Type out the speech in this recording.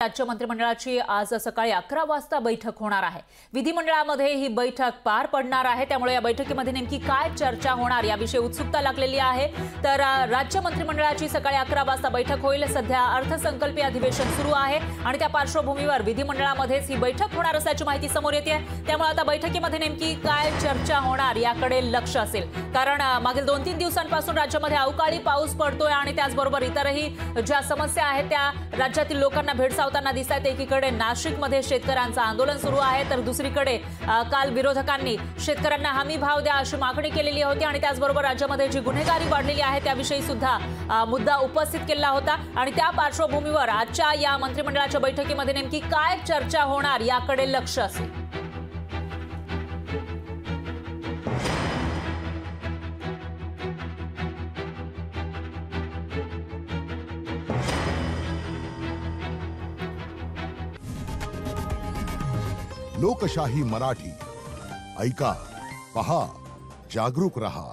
राज्य मंत्रिमंडळाची आज सकाळी 11 वाजता बैठक होणार आहे। विधिमंडळामध्ये ही बैठक पार पडणार आहे, त्यामुळे या बैठकीमध्ये नेमकी काय चर्चा होणार याविषयी उत्सुकता लागलेली आहे। तर राज्य मंत्रिमंडळाची सकाळी 11 वाजता बैठक होईल। सध्या अर्थसंकल्पीय अधिवेशन सुरू आहे आणि त्या पार्श्वभूमीवर विधिमंडळामध्येच ही बैठक होणार असल्याची माहिती समोर येते। त्यामुळे आता बैठकीमध्ये नेमकी काय चर्चा होणार याकडे लक्ष असेल, कारण मागील 2-3 दिवसांपासून राज्यामध्ये अवकाळी पाऊस पडतोय आणि त्याचबरोबर इतरही ज्या समस्या आहेत त्या राज्यातील लोकांना भेडसावताना दिसतात। एकीकडे नाशिकमध्ये शेतकऱ्यांचं आंदोलन सुरू आहे, तर दुसरीकडे काल विरोधकांनी शेतकऱ्यांना हमी भाव द्या अशी मागणी केलेली होती आणि त्याचबरोबर राज्यामध्ये जी गुन्हेगारी वाढलेली आहे त्याविषयी सुद्धा मुद्दा उपस्थित केला होता। आणि त्या पार्श्वभूमीवर आजच्या या मंत्रिमंडळाच्या बैठकीमध्ये नेमकी काय चर्चा होणार याकडे लक्ष असेल। लोकशाही मराठी ऐका, पहा, जागरूक रहा।